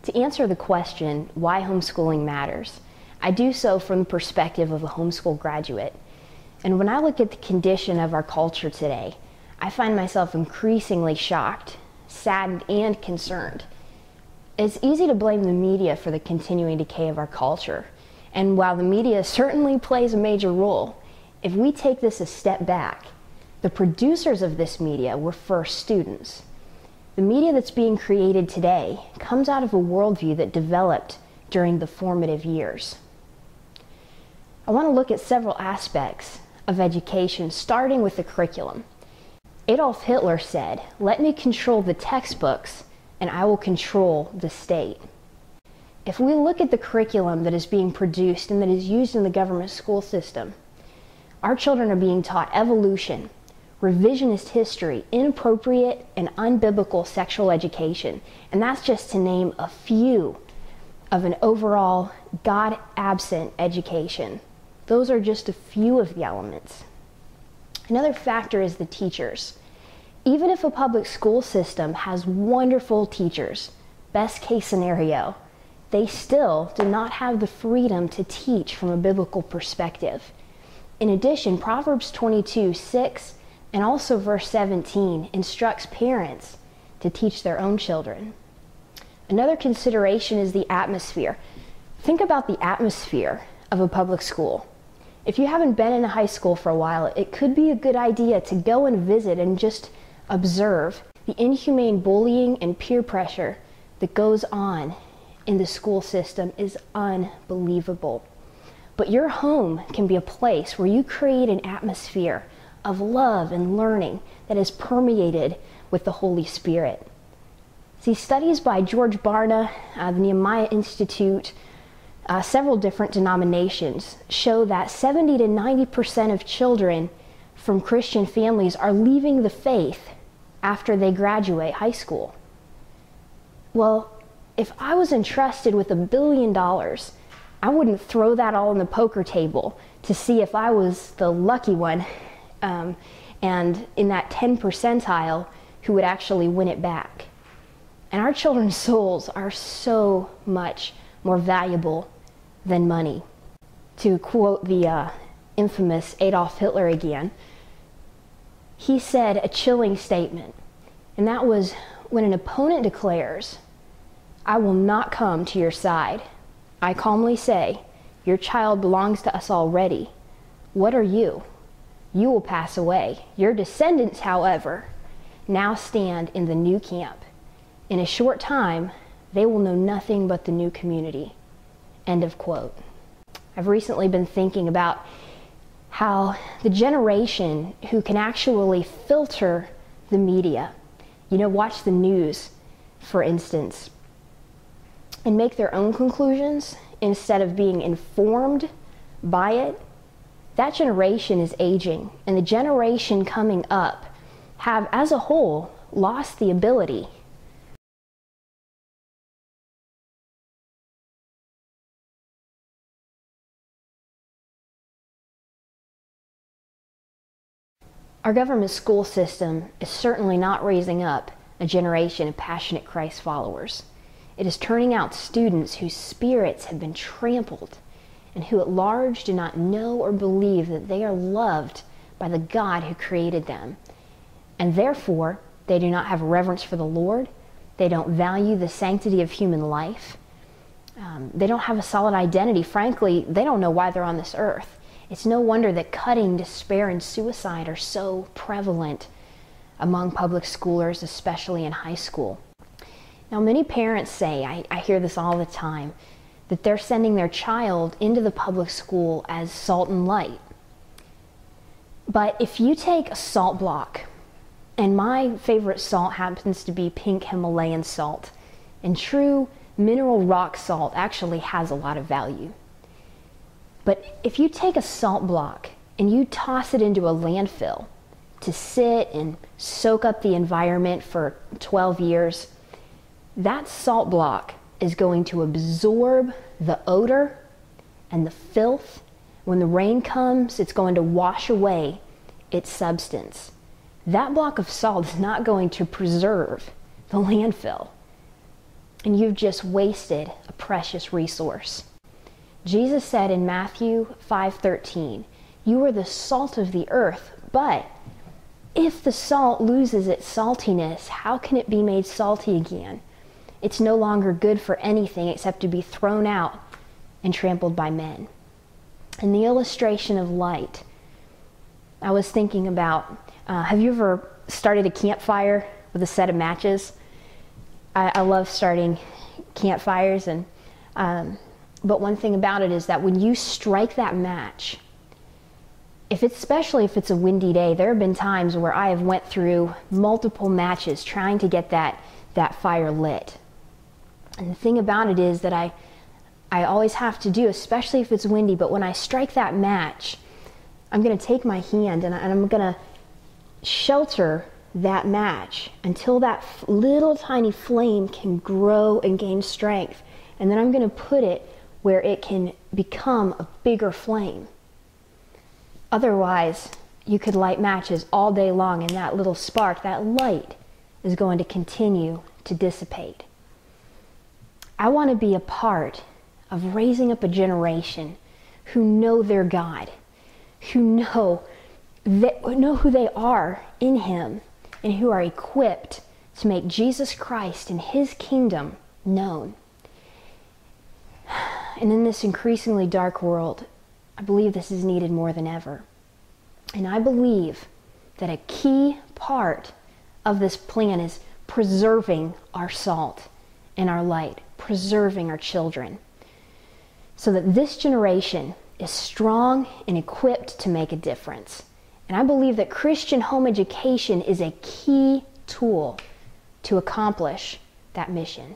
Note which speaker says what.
Speaker 1: To answer the question, why homeschooling matters, I do so from the perspective of a homeschool graduate. And when I look at the condition of our culture today, I find myself increasingly shocked, saddened, and concerned. It's easy to blame the media for the continuing decay of our culture. And while the media certainly plays a major role, if we take this a step back, the producers of this media were first students. The media that's being created today comes out of a worldview that developed during the formative years. I want to look at several aspects of education, starting with the curriculum. Adolf Hitler said, "Let me control the textbooks and I will control the state." If we look at the curriculum that is being produced and that is used in the government school system, our children are being taught evolution, revisionist history, inappropriate and unbiblical sexual education, and that's just to name a few of an overall God-absent education. Those are just a few of the elements. Another factor is the teachers. Even if a public school system has wonderful teachers, best case scenario, they still do not have the freedom to teach from a biblical perspective. In addition, Proverbs 22:6 and also verse 17 instructs parents to teach their own children. Another consideration is the atmosphere. Think about the atmosphere of a public school. If you haven't been in a high school for a while, it could be a good idea to go and visit and just observe the inhumane bullying and peer pressure that goes on in the school system is unbelievable. But your home can be a place where you create an atmosphere of love and learning that is permeated with the Holy Spirit. See, studies by George Barna, the Nehemiah Institute, several different denominations show that 70 to 90% of children from Christian families are leaving the faith after they graduate high school. Well, if I was entrusted with $1 billion, I wouldn't throw that all on the poker table to see if I was the lucky one and in that 10 percentile who would actually win it back. And our children's souls are so much more valuable than money. To quote the infamous Adolf Hitler again, he said a chilling statement, and that was, when an opponent declares, "I will not come to your side," I calmly say, "Your child belongs to us already. What are you? You will pass away. Your descendants, however, now stand in the new camp. In a short time, they will know nothing but the new community." End of quote. I've recently been thinking about how the generation who can actually filter the media, watch the news, for instance, and make their own conclusions instead of being informed by it, that generation is aging, and the generation coming up have, as a whole, lost the ability Our government school system is certainly not raising up a generation of passionate Christ followers. It is turning out students whose spirits have been trampled and who at large do not know or believe that they are loved by the God who created them. And therefore, they do not have reverence for the Lord. They don't value the sanctity of human life. They don't have a solid identity. Frankly, they don't know why they're on this earth. It's no wonder that cutting, despair, and suicide are so prevalent among public schoolers, especially in high school. Now, many parents say, I hear this all the time, that they're sending their child into the public school as salt and light. But if you take a salt block, and my favorite salt happens to be pink Himalayan salt, and true mineral rock salt actually has a lot of value. But if you take a salt block and you toss it into a landfill to sit and soak up the environment for 12 years, that salt block is going to absorb the odor and the filth. When the rain comes, it's going to wash away its substance. That block of salt is not going to preserve the landfill. and you've just wasted a precious resource. Jesus said in Matthew 5:13, "You are the salt of the earth, but if the salt loses its saltiness, how can it be made salty again? It's no longer good for anything except to be thrown out and trampled by men." And the illustration of light, I was thinking about, have you ever started a campfire with a set of matches? I love starting campfires, but one thing about it is that when you strike that match, especially if it's a windy day, there have been times where I have went through multiple matches trying to get that fire lit. And the thing about it is that I always have to do, especially if it's windy, but when I strike that match, I'm going to take my hand and I'm going to shelter that match until that little tiny flame can grow and gain strength. And then I'm going to put it where it can become a bigger flame. Otherwise, you could light matches all day long and that little spark, that light, is going to continue to dissipate. I want to be a part of raising up a generation who know their God, who know who they are in Him, and who are equipped to make Jesus Christ and His kingdom known. And in this increasingly dark world, I believe this is needed more than ever. And I believe that a key part of this plan is preserving our salt and our light, preserving our children, so that this generation is strong and equipped to make a difference. And I believe that Christian home education is a key tool to accomplish that mission.